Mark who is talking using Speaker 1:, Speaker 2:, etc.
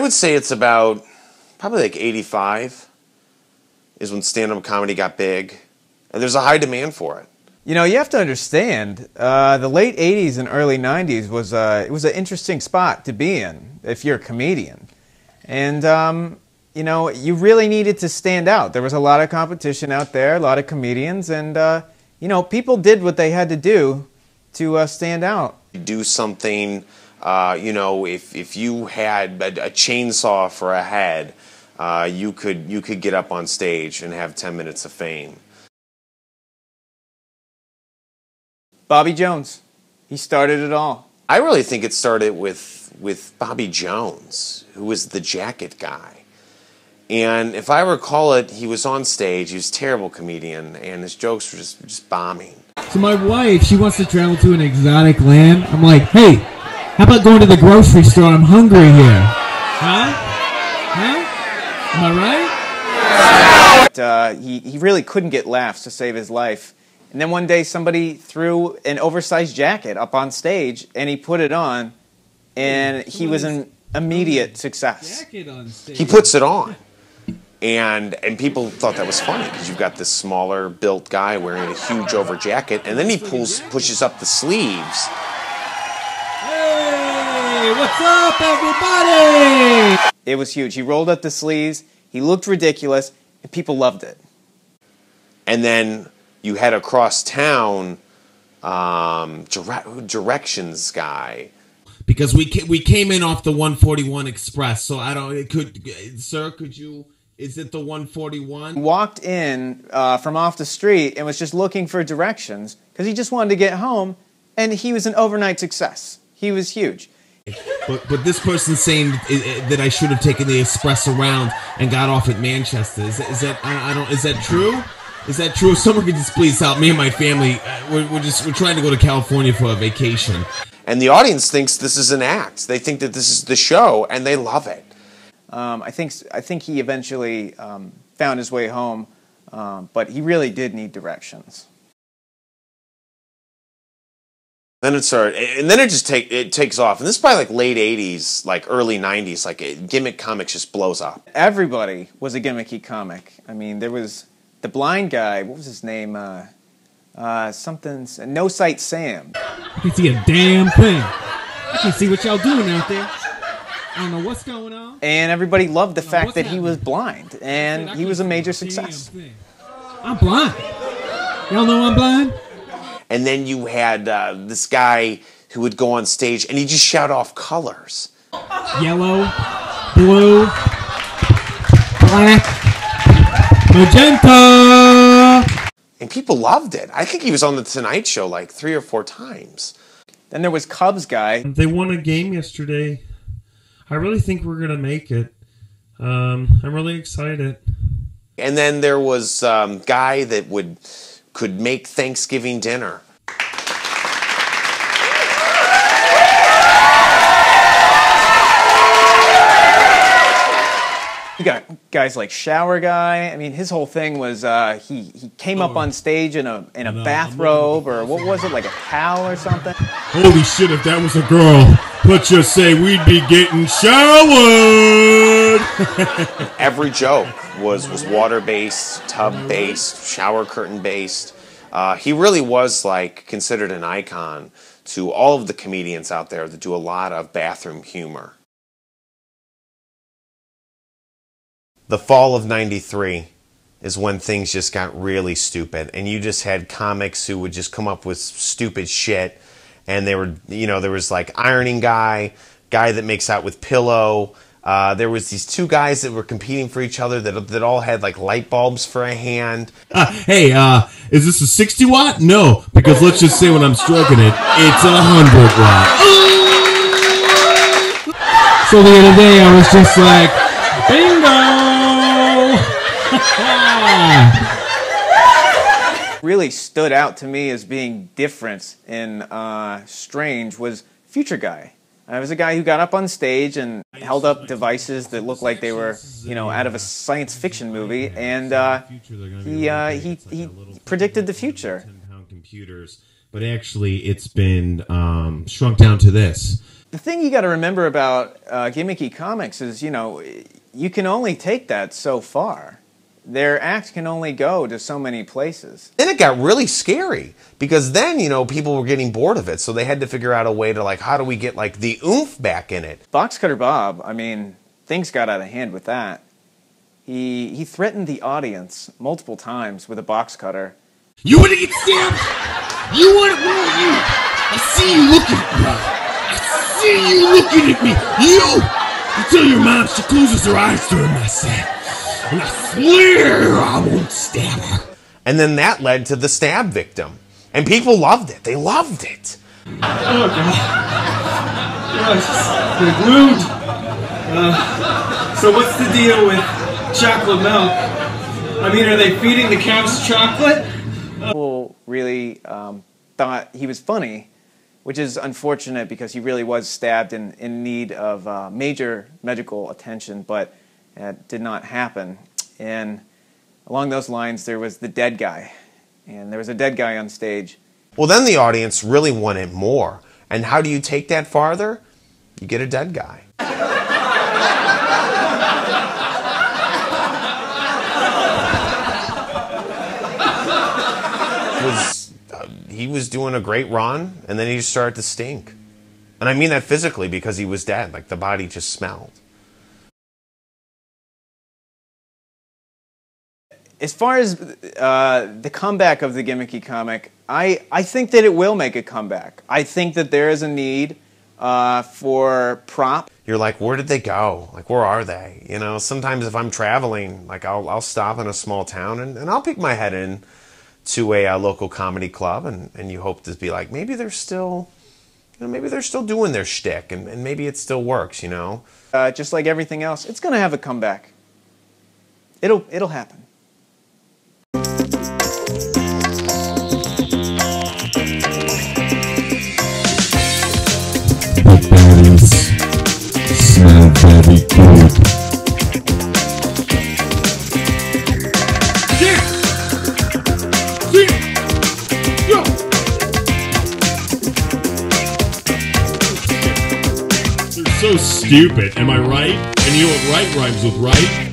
Speaker 1: I would say it's about probably like 85 is when stand-up comedy got big, and there's a high demand for it.
Speaker 2: You know, you have to understand, the late 80s and early 90s was it was an interesting spot to be in if you're a comedian. And, you know, you really needed to stand out. There was a lot of competition out there, a lot of comedians, and, you know, people did what they had to do to stand out.
Speaker 1: Do something, you know, if you had a chainsaw for a head, you could get up on stage and have 10 minutes of fame.
Speaker 2: Bobby Jones, he started it all.
Speaker 1: I really think it started with Bobby Jones, who was the jacket guy. And if I recall it, he was on stage, he was a terrible comedian, and his jokes were just bombing.
Speaker 3: So my wife, she wants to travel to an exotic land. I'm like, hey, how about going to the grocery store? I'm hungry here. Huh? Huh? Am I right?
Speaker 2: He really couldn't get laughs to save his life. And then one day somebody threw an oversized jacket up on stage, and he put it on, and he was an immediate success.
Speaker 1: He puts it on. And people thought that was funny because you've got this smaller built guy wearing a huge over jacket, and then he pushes up the sleeves.
Speaker 3: Hey, what's up, everybody?
Speaker 2: It was huge. He rolled up the sleeves, he looked ridiculous, and people loved it.
Speaker 1: And then you had across town directions guy.
Speaker 4: Because we came in off the 141 Express, so I don't. Sir, could you? Is it the 141?
Speaker 2: Walked in from off the street and was just looking for directions because he just wanted to get home, and he was an overnight success. He was huge.
Speaker 4: But this person's saying that I should have taken the Express around and got off at Manchester. Is that true? Is that true? Someone could just please help me and my family. We're trying to go to California for a vacation.
Speaker 1: And the audience thinks this is an act. They think that this is the show, and they love it.
Speaker 2: I think he eventually found his way home, but he really did need directions.
Speaker 1: Then it started, and then it takes off. And this is probably like late 80s, like early 90s. Like Gimmick comics just blows up.
Speaker 2: Everybody was a gimmicky comic. I mean, there was the blind guy. What was his name? Something. No Sight Sam.
Speaker 3: I can see a damn thing. I can see what y'all doing out there. I don't know what's going on.
Speaker 2: And everybody loved the fact that he was blind, and he was a major success.
Speaker 3: I'm blind. Y'all know I'm blind?
Speaker 1: And then you had this guy who would go on stage, and he'd just shout off colors.
Speaker 3: Yellow, blue, black, magenta.
Speaker 1: And people loved it. I think he was on The Tonight Show like 3 or 4 times.
Speaker 2: Then there was Cubs guy.
Speaker 5: They won a game yesterday. I really think we're going to make it. I'm really excited.
Speaker 1: And then there was guy that could make Thanksgiving dinner.
Speaker 2: You got guys like Shower Guy. I mean, his whole thing was he came up on stage in a bathrobe, or what was it, like a towel or something?
Speaker 5: Holy shit, if that was a girl, let's just say we'd be getting showered.
Speaker 1: Every joke was water-based, tub-based, shower curtain-based. He really was like considered an icon to all of the comedians out there that do a lot of bathroom humor. The fall of '93 is when things just got really stupid, and you just had comics who would just come up with stupid shit, and they were, you know, there was like ironing guy that makes out with pillow. There was these 2 guys that were competing for each other that all had like light bulbs for a hand.
Speaker 4: Hey, is this a 60 watt? No, because let's just say when I'm stroking it, it's 100 watt.
Speaker 3: So the other day I was just like, bingo!
Speaker 2: Really stood out to me as being different and strange was Future Guy. It was a guy who got up on stage and held up devices that looked like they were, you know, out of a science fiction movie, and he predicted the future.
Speaker 4: 10-pound computers, but actually it's been shrunk down to this.
Speaker 2: The thing you got to remember about gimmicky comics is, you know, you can only take that so far. Their act can only go to so many places.
Speaker 1: Then it got really scary because then, you know, people were getting bored of it. So they had to figure out a way to, like, how do we get, like, the oomph back in it?
Speaker 2: Box Cutter Bob, I mean, things got out of hand with that. He threatened the audience multiple times with a box cutter.
Speaker 4: You want to get stabbed? You want to? Where are you? I see you looking at me. I see you looking at me. You tell your mom she closes her eyes during my set. And I swear I won't stab her.
Speaker 1: And then that led to the stab victim. And people loved it. They loved it.
Speaker 3: Oh, God. Oh, it's just been glued. So what's the deal with chocolate milk? I mean, are they feeding the cows chocolate?
Speaker 2: People really thought he was funny, which is unfortunate because he really was stabbed in need of major medical attention, but it did not happen. And along those lines, there was the dead guy. And there was a dead guy on stage.
Speaker 1: Well, then the audience really wanted more. And how do you take that farther? You get a dead guy. He was doing a great run, and then he just started to stink. And I mean that physically because he was dead. Like, the body just smelled.
Speaker 2: As far as the comeback of the gimmicky comic, I think that it will make a comeback. I think that there is a need for prop.
Speaker 1: You're like, where did they go? Like, where are they? You know, sometimes if I'm traveling, like, I'll stop in a small town and I'll peek my head in to a local comedy club, and you hope to be like, maybe they're still, you know, maybe they're still doing their shtick, and maybe it still works, you know.
Speaker 2: Just like everything else, it's gonna have a comeback. It'll happen.
Speaker 3: The berries smell very good.
Speaker 5: So stupid, am I right? And you know what right rhymes with right?